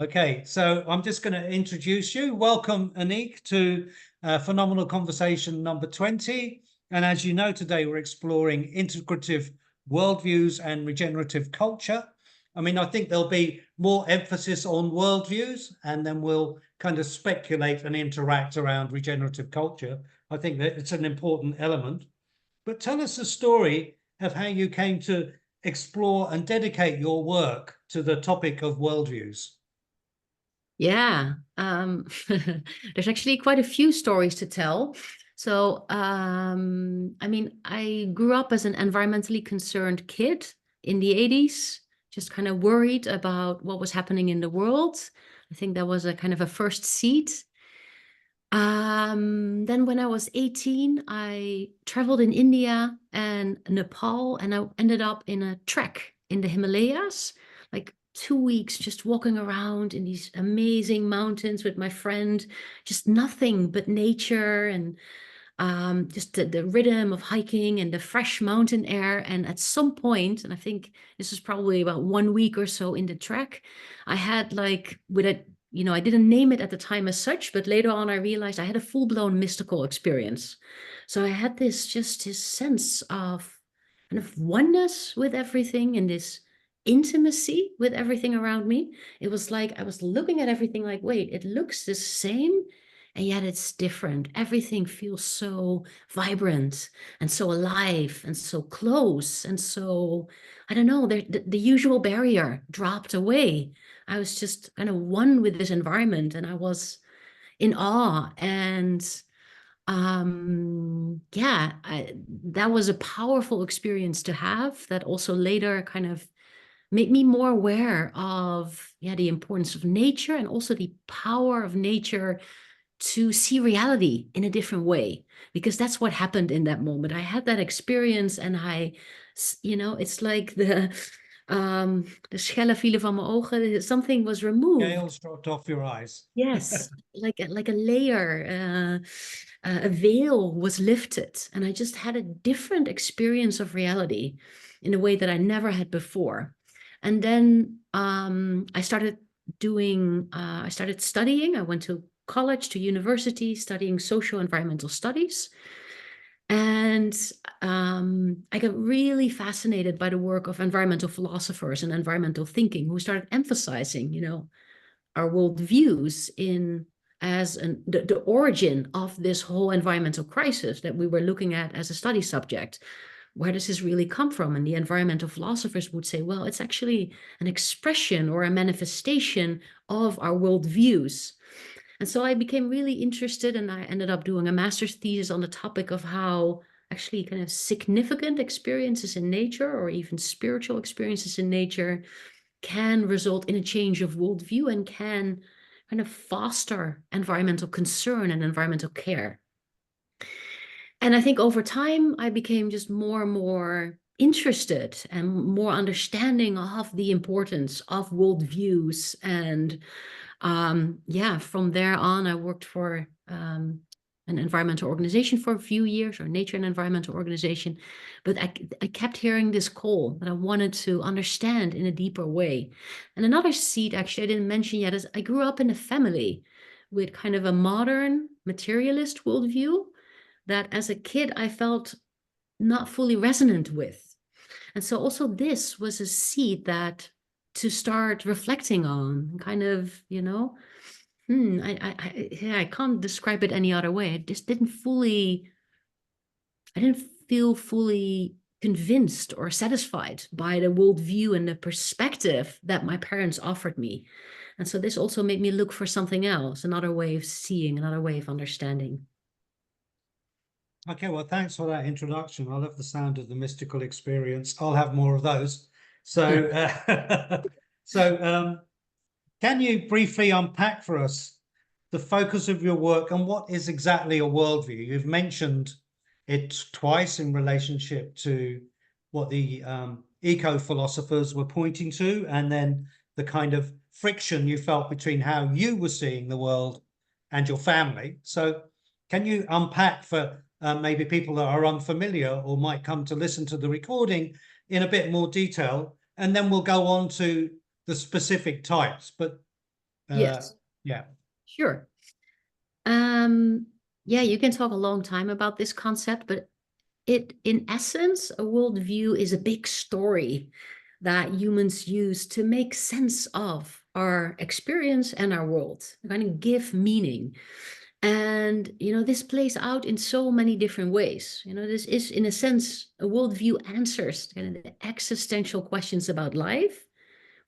Okay, so I'm just going to introduce you. Welcome, Annick, to Phenomenal Conversation number 20. And as you know, today we're exploring integrative worldviews and regenerative culture. I mean, I think there'll be more emphasis on worldviews, and then we'll kind of speculate and interact around regenerative culture. I think that it's an important element. But tell us the story of how you came to explore and dedicate your work to the topic of worldviews. Yeah, there's actually quite a few stories to tell. So, I mean, I grew up as an environmentally concerned kid in the 80s, just kind of worried about what was happening in the world. I think that was a kind of a first seed. Then when I was 18, I traveled in India and Nepal, and I ended up in a trek in the Himalayas, like 2 weeks just walking around in these amazing mountains with my friend, just nothing but nature and just the rhythm of hiking and the fresh mountain air. And at some point, and I think this was probably about 1 week or so in the trek, I had like with a I didn't name it at the time as such, but later on I realized I had a full-blown mystical experience. So I had this sense of kind of oneness with everything and this intimacy with everything around me. It was like I was looking at everything like, wait, it looks the same, and yet it's different. Everything feels so vibrant and so alive and so close. And so, I don't know, the usual barrier dropped away. I was just kind of one with this environment, and I was in awe. And yeah, that was a powerful experience to have that also later kind of made me more aware of, yeah, the importance of nature and also the power of nature to see reality in a different way, because that's what happened in that moment. I had that experience, and it's like de schellen vielen van mijn ogen. Something was removed. Scales dropped off your eyes. Yes, like a layer, a veil was lifted, and I just had a different experience of reality in a way that I never had before. And then I started studying. I went to college, to university, studying social environmental studies. And I got really fascinated by the work of environmental philosophers and environmental thinking who started emphasizing, our worldviews the origin of this whole environmental crisis that we were looking at as a study subject. Where does this really come from? And the environmental philosophers would say, well, it's actually an expression or a manifestation of our worldviews. And so I became really interested, and I ended up doing a master's thesis on the topic of how actually kind of significant experiences in nature, or even spiritual experiences in nature, can result in a change of worldview and can kind of foster environmental concern and environmental care. And I think over time, I became just more and more interested and more understanding of the importance of worldviews. And yeah, from there on, I worked for an environmental organization for a few years, or nature and environmental organization. But I kept hearing this call that I wanted to understand in a deeper way. And another seed, actually, I didn't mention yet, is I grew up in a family with kind of a modern materialist worldview that as a kid I felt not fully resonant with. And so also this was a seed that to start reflecting on, kind of, I can't describe it any other way. I didn't feel fully convinced or satisfied by the worldview and the perspective that my parents offered me. And so this also made me look for something else, another way of seeing, another way of understanding. Okay, well, thanks for that introduction. I love the sound of the mystical experience. I'll have more of those. So, can you briefly unpack for us the focus of your work and what is exactly a worldview? You've mentioned it twice in relationship to what the eco-philosophers were pointing to, and then the kind of friction you felt between how you were seeing the world and your family. So can you unpack for maybe people that are unfamiliar or might come to listen to the recording in a bit more detail, and then we'll go on to the specific types. But Yes, Yeah. sure. Yeah, you can talk a long time about this concept, but in essence, a worldview is a big story that humans use to make sense of our experience and our world, kind of give meaning. And, this plays out in so many different ways. This is, in a sense, a worldview answers kind of the existential questions about life.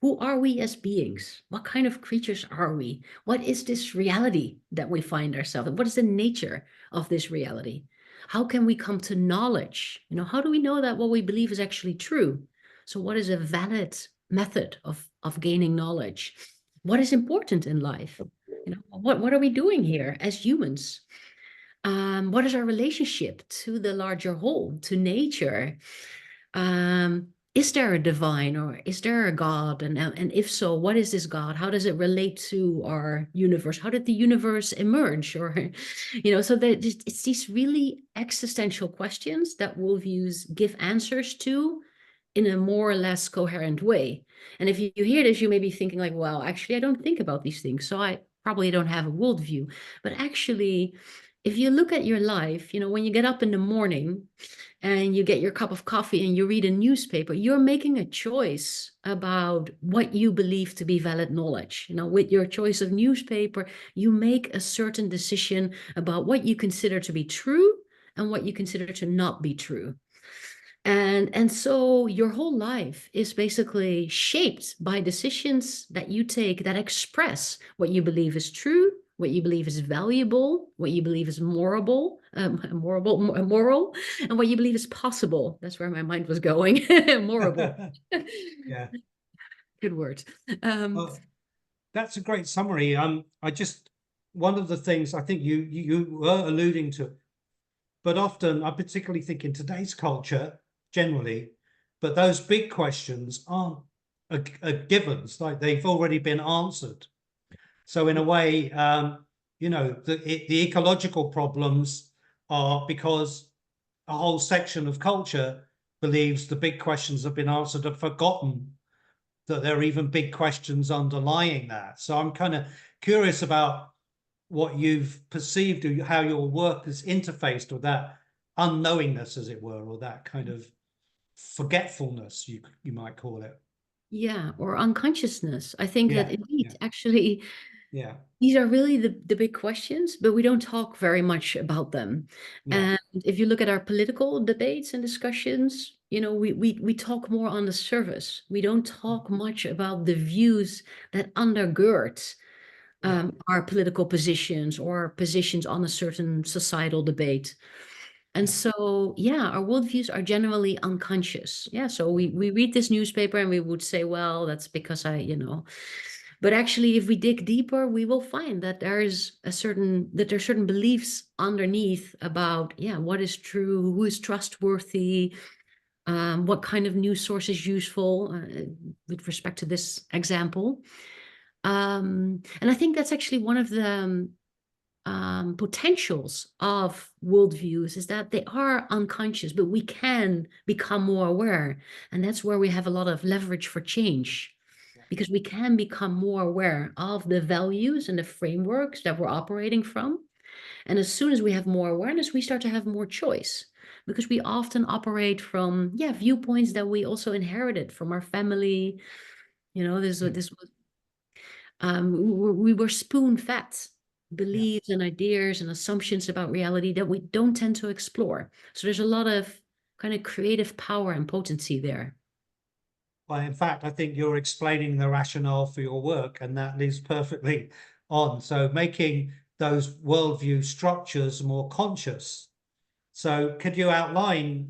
Who are we as beings? What kind of creatures are we? What is this reality that we find ourselves in? What is the nature of this reality? How can we come to knowledge? How do we know that what we believe is actually true? So what is a valid method of gaining knowledge? What is important in life? What are we doing here as humans? What is our relationship to the larger whole, to nature? Is there a divine, or is there a God? And if so, what is this God? How does it relate to our universe? How did the universe emerge? Or, so that it's these really existential questions that worldviews give answers to in a more or less coherent way. And if you hear this, you may be thinking like, well, actually, I don't think about these things, so I probably don't have a worldview. But actually, if you look at your life, when you get up in the morning and you get your cup of coffee and you read a newspaper, you're making a choice about what you believe to be valid knowledge. With your choice of newspaper, you make a certain decision about what you consider to be true and what you consider to not be true. And so your whole life is basically shaped by decisions that you take that express what you believe is true, what you believe is valuable, what you believe is moral, and what you believe is possible. That's where my mind was going. Morable. Yeah. Good word. Well, that's a great summary. One of the things I think you were alluding to, but often I particularly think in today's culture generally, but those big questions aren't a givens, like they've already been answered. So in a way, the ecological problems are because a whole section of culture believes the big questions have been answered and forgotten that there are even big questions underlying that. So I'm kind of curious about what you've perceived or how your work has interfaced with that unknowingness, as it were, or that kind of forgetfulness, you might call it. Yeah, or unconsciousness. I think that Yeah, indeed, yeah, actually, yeah, these are really the big questions, but we don't talk very much about them. yeah, And if you look at our political debates and discussions, we talk more on the surface. We don't talk much about the views that undergird yeah, our political positions or positions on a certain societal debate. And yeah, so, yeah, our worldviews are generally unconscious. Yeah, so we read this newspaper and we would say, well, that's because but actually, if we dig deeper, we will find that there's certain beliefs underneath about, yeah, what is true, who is trustworthy, what kind of news source is useful with respect to this example. And I think that's actually one of the potentials of worldviews is that they are unconscious, but we can become more aware. And that's where we have a lot of leverage for change, because we can become more aware of the values and the frameworks that we're operating from. And as soon as we have more awareness, we start to have more choice, because we often operate from, yeah, viewpoints that we also inherited from our family. This was we were spoon-fed yeah. beliefs and ideas and assumptions about reality that we don't tend to explore. So there's a lot of kind of creative power and potency there. Well, in fact, I think you're explaining the rationale for your work, and that leads perfectly on. So making those worldview structures more conscious. So could you outline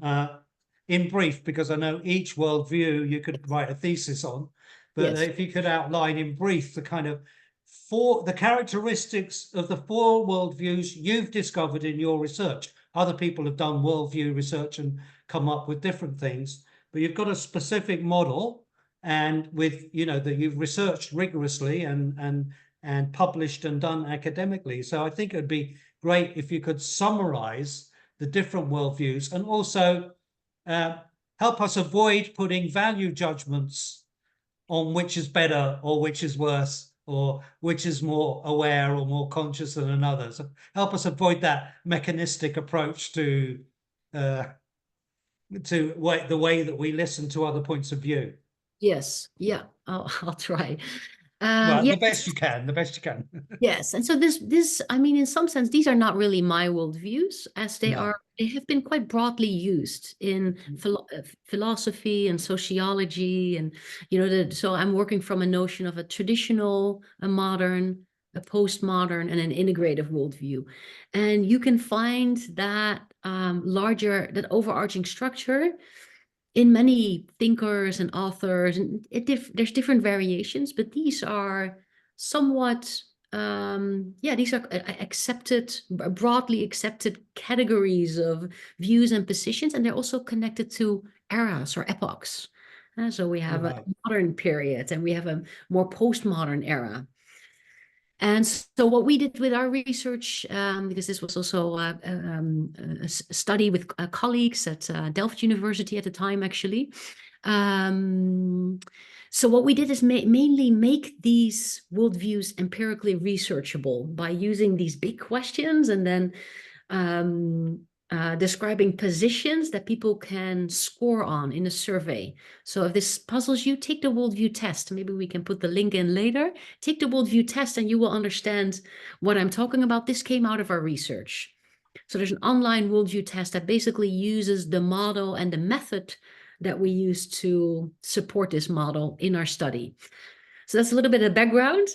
in brief, because I know each worldview you could write a thesis on, but Yes. if you could outline in brief the kind of the characteristics of the four worldviews you've discovered in your research. Other people have done worldview research and come up with different things, but you've got a specific model, and with that you've researched rigorously and published and done academically. So I think it would be great if you could summarize the different worldviews, and also help us avoid putting value judgments on which is better or which is worse or which is more aware or more conscious than another. So help us avoid that mechanistic approach to the way that we listen to other points of view. Yes, yeah, I'll try. Well, Yeah, the best you can, the best you can. yes, and so this, I mean, in some sense, these are not really my worldviews, as they No. have been quite broadly used in philosophy and sociology, and so I'm working from a notion of a traditional, a modern, a postmodern, and an integrative worldview, and you can find that that overarching structure in many thinkers and authors, and there's different variations, but these are somewhat these are broadly accepted categories of views and positions, and they're also connected to eras or epochs. So we have a Right. modern period and we have a more postmodern era. And so what we did with our research, because this was also a study with colleagues at Delft University at the time, actually. So what we did is mainly make these worldviews empirically researchable by using these big questions and then describing positions that people can score on in a survey. So if this puzzles you, take the worldview test. Maybe we can put the link in later. Take the worldview test and you will understand what I'm talking about. This came out of our research. So there's an online worldview test that basically uses the model and the method that we use to support this model in our study. So that's a little bit of background.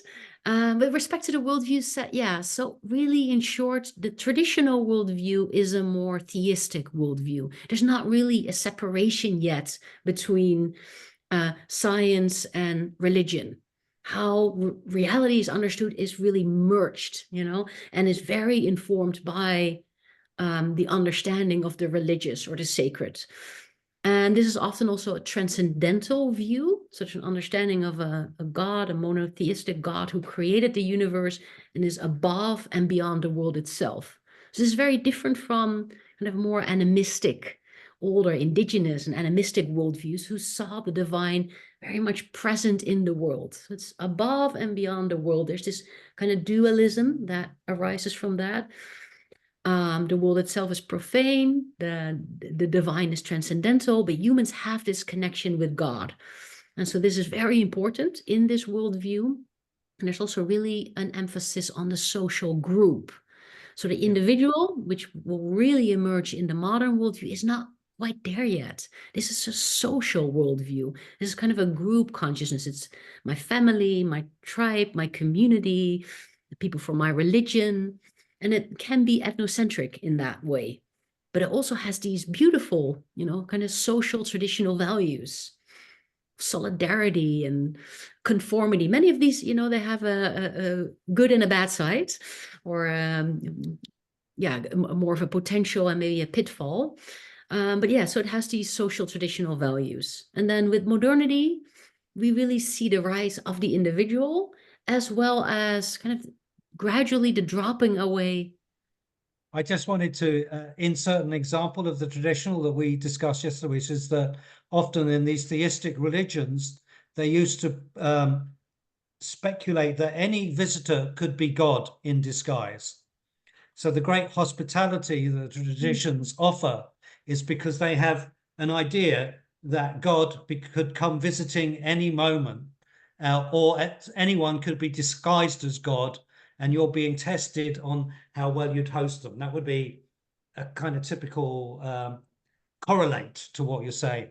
With respect to the worldview set, yeah, so really in short, the traditional worldview is a more theistic worldview. There's not really a separation yet between science and religion. How reality is understood is really merged, and is very informed by the understanding of the religious or the sacred. And this is often also a transcendental view, such an understanding of a God, a monotheistic God who created the universe and is above and beyond the world itself. So this is very different from kind of more animistic, older indigenous and animistic worldviews who saw the divine very much present in the world. So it's above and beyond the world. There's this kind of dualism that arises from that. The world itself is profane, the divine is transcendental, but humans have this connection with God. And so this is very important in this worldview. And there's also really an emphasis on the social group. So the individual, which will really emerge in the modern worldview, is not quite there yet. This is a social worldview. This is kind of a group consciousness. It's my family, my tribe, my community, the people from my religion. And it can be ethnocentric in that way. But it also has these beautiful, kind of social traditional values, solidarity and conformity. Many of these, they have a good and a bad side, or more of a potential and maybe a pitfall. But yeah, so it has these social traditional values. And then with modernity, we really see the rise of the individual, as well as kind of gradually the dropping away. I just wanted to insert an example of the traditional that we discussed yesterday, which is that often in these theistic religions, they used to speculate that any visitor could be God in disguise. So the great hospitality that the traditions offer is because they have an idea that God could come visiting any moment, or anyone could be disguised as God, and you're being tested on how well you'd host them. That would be a kind of typical correlate to what you're saying.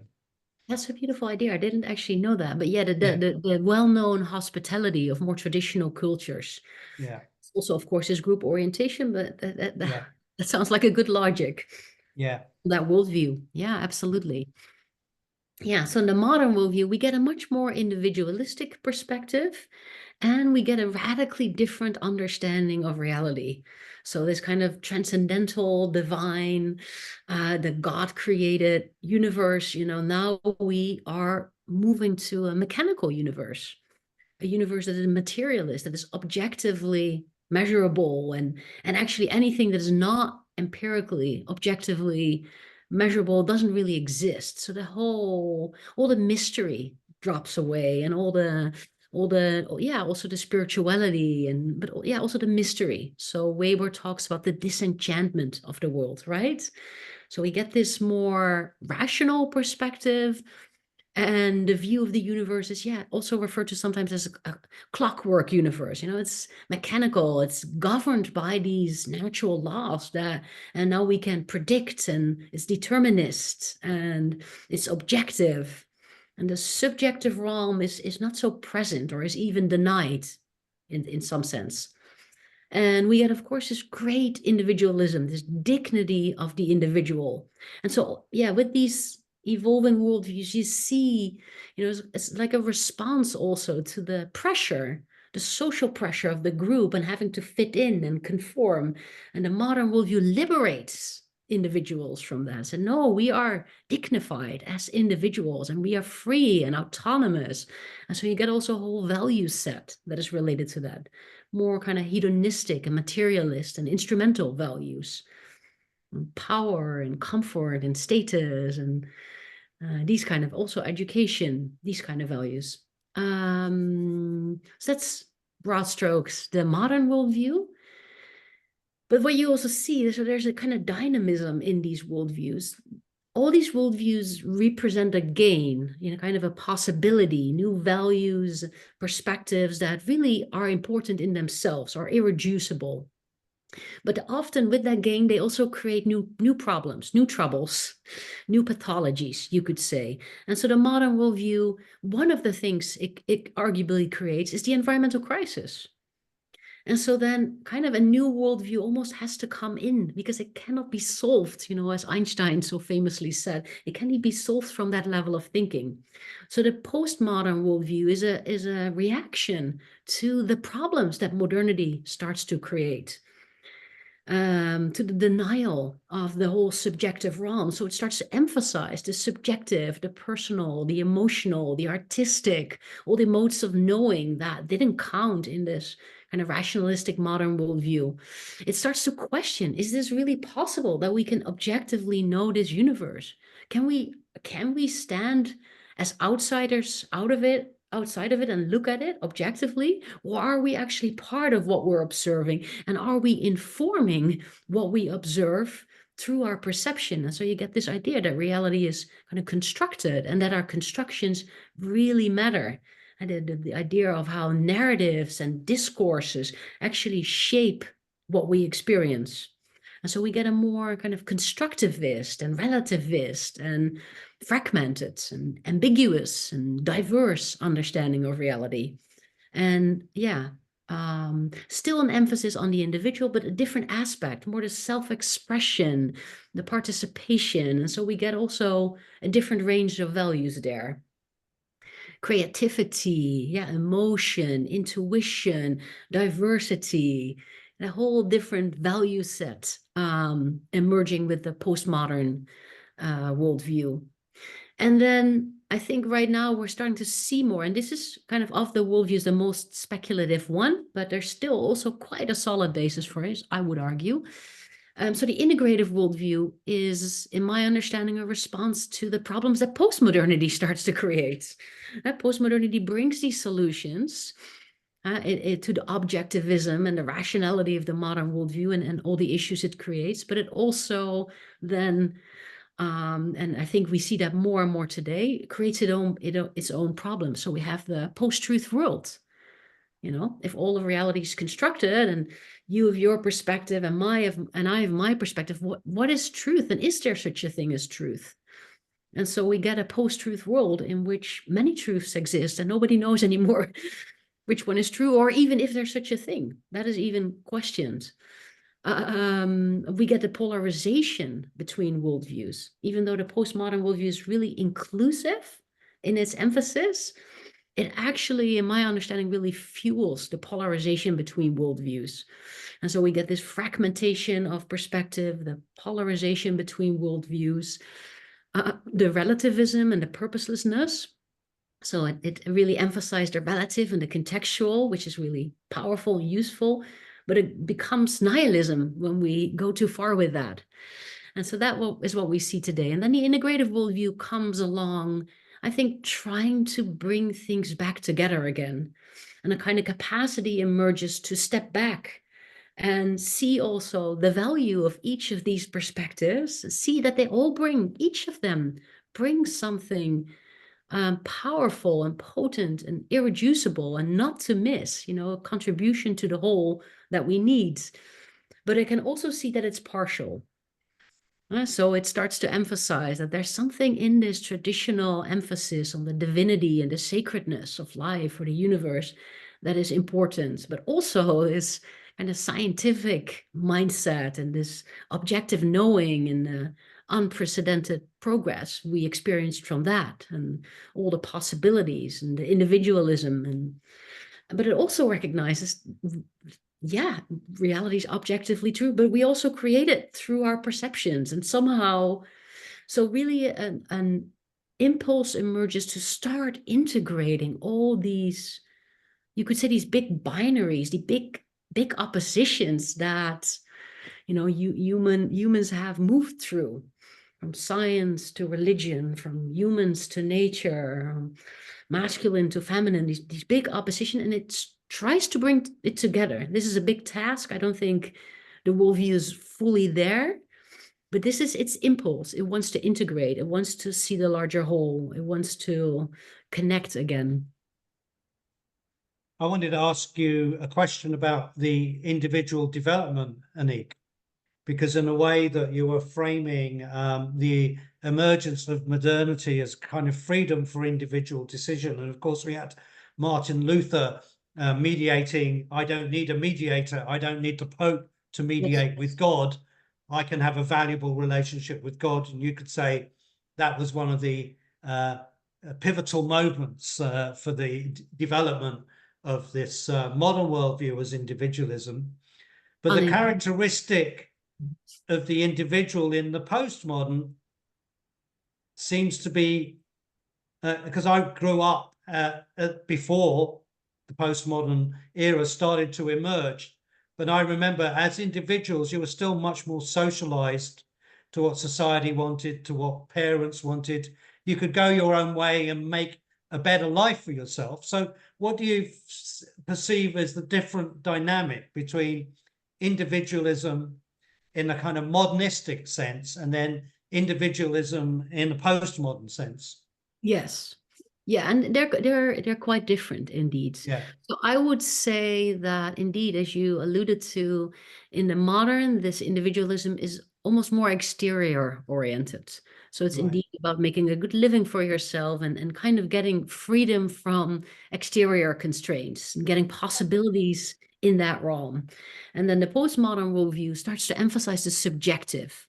That's a beautiful idea. I didn't actually know that, but yeah, the well-known hospitality of more traditional cultures. Yeah. Also, of course, is group orientation, but that Yeah. that sounds like a good logic. Yeah. That worldview. Yeah, absolutely. Yeah, so in the modern worldview, we get a much more individualistic perspective, and we get a radically different understanding of reality. So this kind of transcendental, divine, the God created universe, now we are moving to a mechanical universe, a universe that is materialist, that is objectively measurable, and actually anything that is not empirically, objectively measurable doesn't really exist. So all the mystery drops away, and all the also the spirituality, but also the mystery. So Weber talks about the disenchantment of the world, right? So we get this more rational perspective, and the view of the universe is, also referred to sometimes as a clockwork universe. It's mechanical, it's governed by these natural laws and now we can predict, and it's determinist, and it's objective. And the subjective realm is not so present, or is even denied in some sense. And we get, of course, this great individualism, this dignity of the individual. And so, with these evolving worldviews, you see, it's like a response also to the pressure, the social pressure of the group and having to fit in and conform. And the modern worldview liberates individuals from that. And no, we are dignified as individuals, and we are free and autonomous. And so you get also a whole value set that is related to that, more kind of hedonistic and materialist and instrumental values, and power and comfort and status, and these kind of, also education, these kind of values. So that's broad strokes the modern worldview. But what you also see is that there's a kind of dynamism in these worldviews. All these worldviews represent a gain, kind of a possibility, new values, perspectives that really are important in themselves, are irreducible. But often with that gain, they also create new problems, new troubles, new pathologies, you could say. And so the modern worldview, one of the things it arguably creates is the environmental crisis. And so then kind of a new worldview almost has to come in, because it cannot be solved, as Einstein so famously said, it cannot be solved from that level of thinking. So the postmodern worldview is a reaction to the problems that modernity starts to create. To the denial of the whole subjective realm. So it starts to emphasize the subjective, the personal, the emotional, the artistic, all the modes of knowing that didn't count in this kind of rationalistic modern worldview. It starts to question, is this really possible that we can objectively know this universe? Can we stand as outsiders outside of it and look at it objectively? Or are we actually part of what we're observing? And are we informing what we observe through our perception? And so you get this idea that reality is kind of constructed, and that our constructions really matter. And the idea of how narratives and discourses actually shape what we experience. And so we get a more kind of constructivist and relativist and fragmented and ambiguous and diverse understanding of reality. And still an emphasis on the individual, but a different aspect, more the self-expression, the participation. And so we get also a different range of values there. Creativity, emotion, intuition, diversity, a whole different value set emerging with the postmodern worldview. And then I think right now we're starting to see more, and this is kind of the worldviews, the most speculative one, but there's still also quite a solid basis for it, I would argue. So the integrative worldview is, in my understanding, a response to the problems that postmodernity starts to create. Postmodernity brings these solutions to the objectivism and the rationality of the modern worldview and all the issues it creates, but it also then, and I think we see that more and more today, creates its own problems. So we have the post-truth world. If all of reality is constructed, and you have your perspective and I have my perspective, what is truth, and is there such a thing as truth? And so we get a post-truth world in which many truths exist, and nobody knows anymore which one is true, or even if there's such a thing. That is even questioned. We get the polarization between worldviews, even though the postmodern worldview is really inclusive in its emphasis. It actually, in my understanding, really fuels the polarization between worldviews. And so we get this fragmentation of perspective, the polarization between worldviews, the relativism and the purposelessness. So it really emphasized the relative and the contextual, which is really powerful, useful, but it becomes nihilism when we go too far with that. And so that is what we see today. And then the integrative worldview comes along, I think, trying to bring things back together again. And a kind of capacity emerges to step back and see also the value of each of these perspectives, see that they all bring, each of them brings something powerful and potent and irreducible and not to miss, a contribution to the whole that we need. But I can also see that it's partial. So it starts to emphasize that there's something in this traditional emphasis on the divinity and the sacredness of life or the universe that is important, but also this kind of scientific mindset and this objective knowing and the unprecedented progress we experienced from that, and all the possibilities and the individualism. But it also recognizes, yeah, reality is objectively true, but we also create it through our perceptions. And somehow, so really an impulse emerges to start integrating all these, you could say, these big binaries, the big oppositions that, humans have moved through, from science to religion, from humans to nature, masculine to feminine, these big opposition, and it tries to bring it together. This is a big task. I don't think the worldview is fully there, but this is its impulse. It wants to integrate. It wants to see the larger whole. It wants to connect again. I wanted to ask you a question about the individual development, Annick, because in a way that you were framing the emergence of modernity as kind of freedom for individual decision. And of course, we had Martin Luther mediating, I don't need a mediator, I don't need the Pope to mediate with God. I can have a valuable relationship with God. And you could say that was one of the pivotal moments for the development of this modern worldview as individualism. But the characteristic of the individual in the postmodern seems to be, because I grew up before the postmodern era started to emerge, but I remember as individuals, you were still much more socialized to what society wanted, to what parents wanted. You could go your own way and make a better life for yourself. So what do you perceive as the different dynamic between individualism in a kind of modernistic sense and then individualism in a postmodern sense? Yes. Yeah, and they're quite different indeed. Yeah. So I would say that indeed, as you alluded to, in the modern, this individualism is almost more exterior oriented. So it's indeed about making a good living for yourself and kind of getting freedom from exterior constraints and getting possibilities in that realm. And then the postmodern worldview starts to emphasize the subjective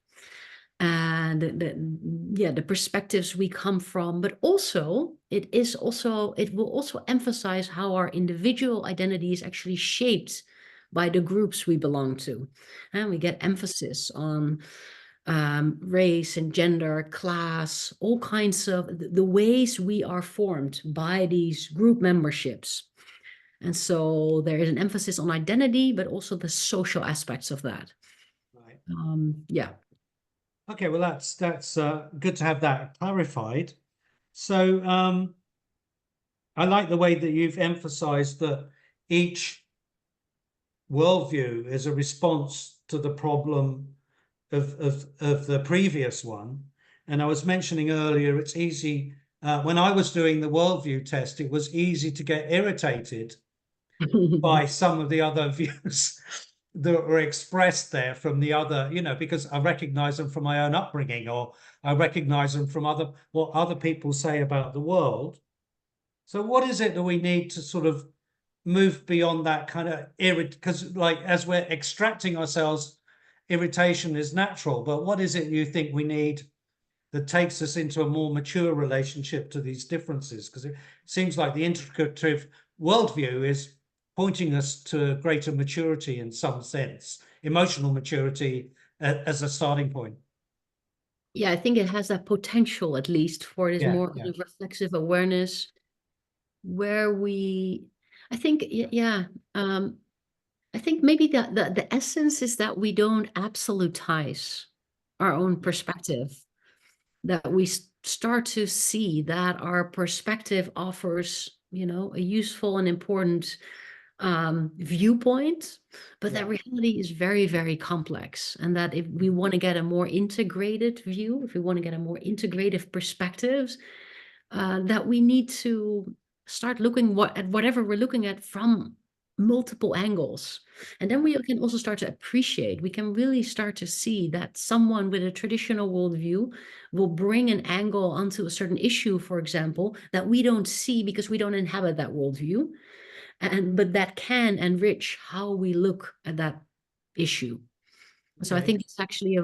and the perspectives we come from, but also it will also emphasize how our individual identity is actually shaped by the groups we belong to. And we get emphasis on race and gender, class, all kinds of the ways we are formed by these group memberships. And so there is an emphasis on identity, but also the social aspects of that. Right. Yeah. Okay, well, that's good to have that clarified. So I like the way that you've emphasized that each worldview is a response to the problem of the previous one. And I was mentioning earlier, it's easy, when I was doing the worldview test, it was easy to get irritated by some of the other views that were expressed there from the other, because I recognize them from my own upbringing, or I recognize them from what other people say about the world. So what is it that we need to sort of move beyond that kind of because like as we're extracting ourselves, irritation is natural, but what is it you think we need that takes us into a more mature relationship to these differences? Because it seems like the integrative worldview is pointing us to greater maturity in some sense, emotional maturity as a starting point. Yeah, I think it has that potential, at least, for this more kind of reflexive awareness, where I think maybe the essence is that we don't absolutize our own perspective, that we start to see that our perspective offers, a useful and important viewpoint, but that Yeah. reality is very, very complex. And that if we want to get a more integrated view, if we want to get a more integrative perspectives, that we need to start looking at whatever we're looking at from multiple angles. And then we can also start to appreciate, we can really start to see that someone with a traditional worldview will bring an angle onto a certain issue, for example, that we don't see because we don't inhabit that worldview. But that can enrich how we look at that issue. So I Okay. think it's actually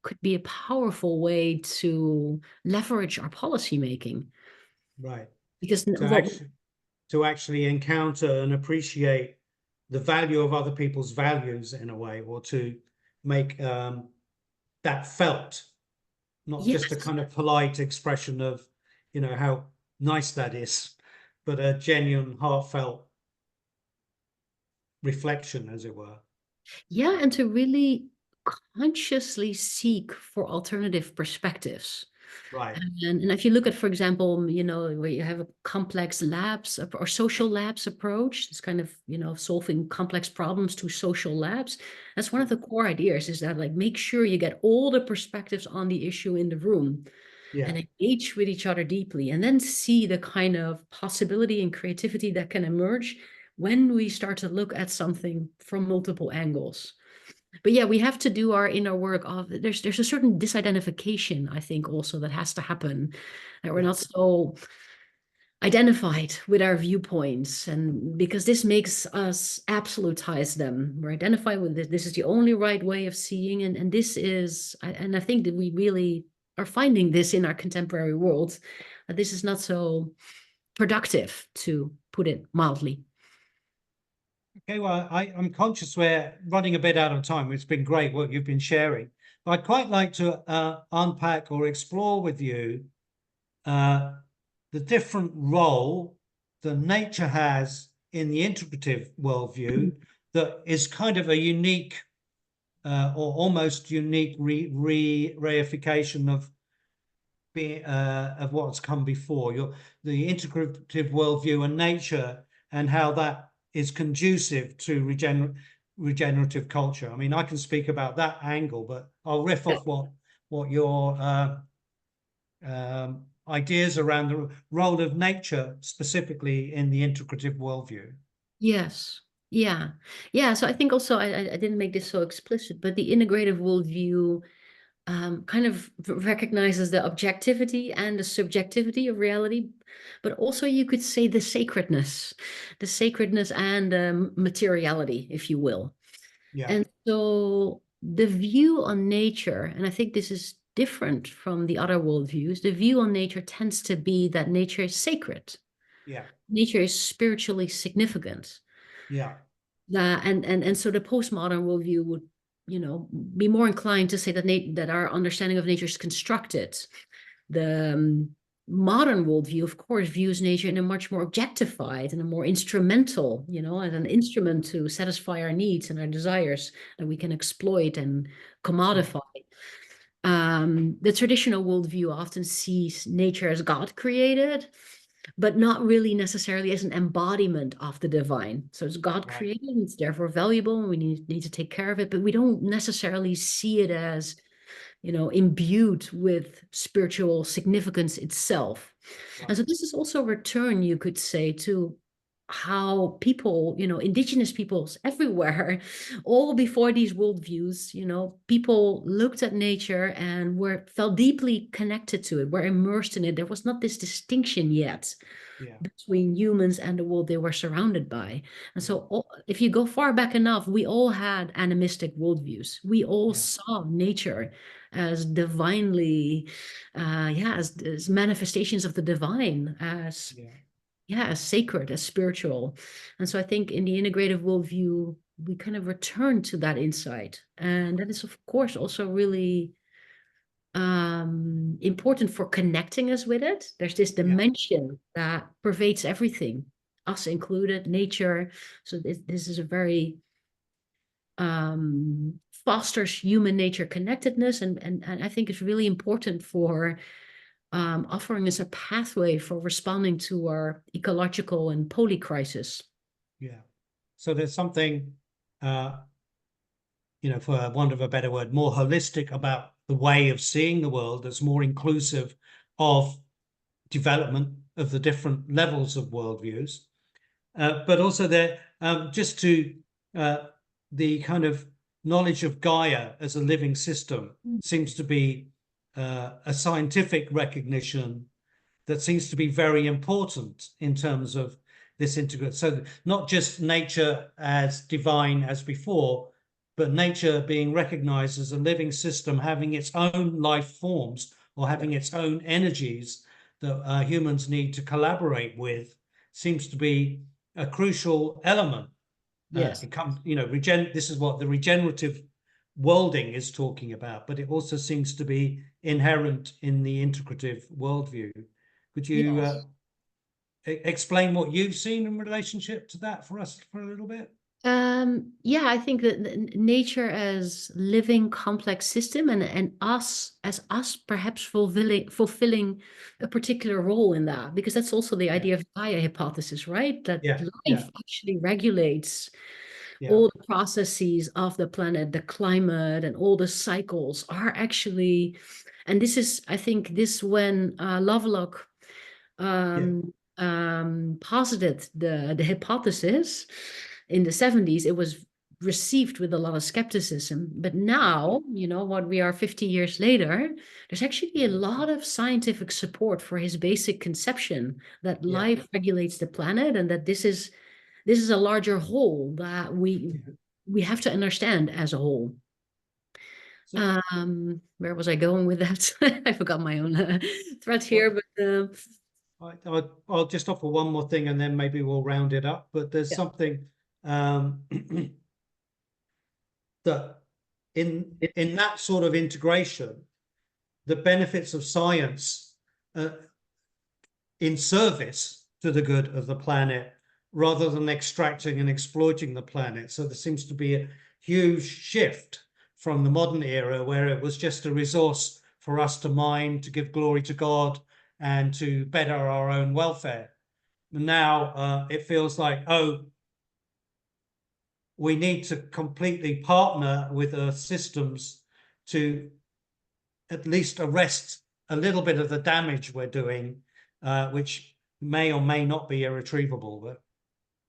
could be a powerful way to leverage our policy making. Right. Because To actually encounter and appreciate the value of other people's values in a way, or to make that felt, not just a yes, kind of polite expression of, how nice that is, but a genuine, heartfelt reflection, as it were. yeah, and to really consciously seek for alternative perspectives. Right. And if you look at, for example, where you have a complex labs or social labs approach, this kind of, solving complex problems through social labs. That's one of the core ideas, is that like make sure you get all the perspectives on the issue in the room Yeah. and engage with each other deeply, and then see the kind of possibility and creativity that can emerge when we start to look at something from multiple angles. But yeah, we have to do our inner work of, there's a certain disidentification, I think, also that has to happen, that we're Yeah. not so identified with our viewpoints, and because this makes us absolutize them. We're identified with this is the only right way of seeing, and this is, and I think that we really are finding this in our contemporary world, that this is not so productive, to put it mildly. Okay, well, I'm conscious we're running a bit out of time. It's been great what you've been sharing. But I'd quite like to unpack or explore with you uh, the different role that nature has in the integrative worldview, that is kind of a unique or almost unique reification of what's come before. The integrative worldview and nature, and how that is conducive to regenerative culture. I mean, I can speak about that angle, but I'll riff off what your ideas around the role of nature specifically in the integrative worldview. Yes. Yeah. Yeah. So I think also I didn't make this so explicit, but the integrative worldview kind of recognizes the objectivity and the subjectivity of reality, but also you could say the sacredness and materiality, if you will. Yeah, And so the view on nature, and I think this is different from the other worldviews, the view on nature tends to be that nature is sacred, yeah, nature is spiritually significant. yeah, And so the postmodern worldview would, be more inclined to say that that our understanding of nature is constructed. The modern worldview, of course, views nature in a much more objectified and a more instrumental, as an instrument to satisfy our needs and our desires that we can exploit and yeah, commodify. The traditional worldview often sees nature as God created, but not really necessarily as an embodiment of the divine. So it's God right, created, it's therefore valuable, and we need to take care of it, but we don't necessarily see it as, imbued with spiritual significance itself. And right, so this is also a return, you could say, to how people, indigenous peoples everywhere, all before these worldviews, people looked at nature and felt deeply connected to it, were immersed in it. There was not this distinction yet yeah, between humans and the world they were surrounded by. And yeah, so, if you go far back enough, we all had animistic worldviews. We all yeah, saw nature as divinely, as manifestations of the divine, as yeah, as sacred, as spiritual. And so I think in the integrative worldview, we kind of return to that insight. And that is, of course, also really important for connecting us with it. There's this yeah, dimension that pervades everything, us included, nature. So this is a very fosters human nature connectedness, and I think it's really important for offering us a pathway for responding to our ecological and polycrisis. Yeah. So there's something, for want of a better word, more holistic about the way of seeing the world that's more inclusive of development of the different levels of worldviews. But also there, just to the kind of knowledge of Gaia as a living system seems to be a scientific recognition that seems to be very important in terms of this integrate. So not just nature as divine as before, but nature being recognized as a living system, having its own life forms or having its own energies that humans need to collaborate with, seems to be a crucial element. Yes. It comes, this is what the regenerative worlding is talking about, but it also seems to be inherent in the integrative worldview. Could you Yes. explain what you've seen in relationship to that for us for a little bit? Yeah, I think that nature as living complex system and us perhaps fulfilling a particular role in that, because that's also the idea of Gaia hypothesis, right? That Yeah, life actually regulates yeah, all the processes of the planet, the climate, and all the cycles are actually, and this is, I think, this when Lovelock posited the hypothesis in the 70s, it was received with a lot of skepticism. But now, what we are 50 years later, there's actually a lot of scientific support for his basic conception that yeah, life regulates the planet and that this is a larger whole that we have to understand as a whole. So Where was I going with that? I forgot my own thread here, but I'll just offer one more thing and then maybe we'll round it up. But there's yeah. something that in that sort of integration, the benefits of science in service to the good of the planet rather than extracting and exploiting the planet. So there seems to be a huge shift from the modern era where it was just a resource for us to mine, to give glory to God, and to better our own welfare. Now it feels like, we need to completely partner with Earth systems to at least arrest a little bit of the damage we're doing, which may or may not be irretrievable. But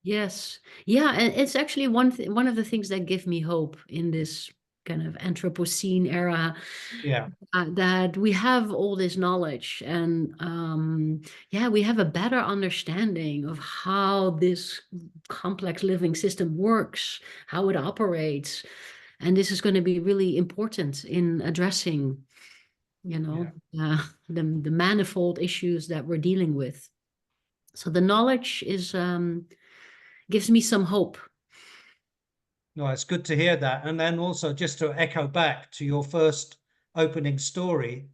Yes. Yeah, and it's actually one of the things that give me hope in this kind of Anthropocene era, yeah, that we have all this knowledge and we have a better understanding of how this complex living system works, how it operates. And this is going to be really important in addressing, the manifold issues that we're dealing with. So the knowledge is gives me some hope. no, it's good to hear that. And then also just to echo back to your first opening story,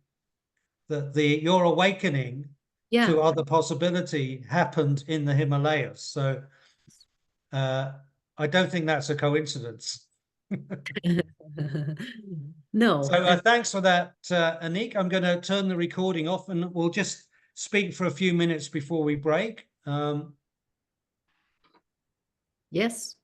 that your awakening Yeah. to other possibility happened in the Himalayas. So I don't think that's a coincidence. No. So thanks for that, Annick. I'm going to turn the recording off and we'll just speak for a few minutes before we break. Yes.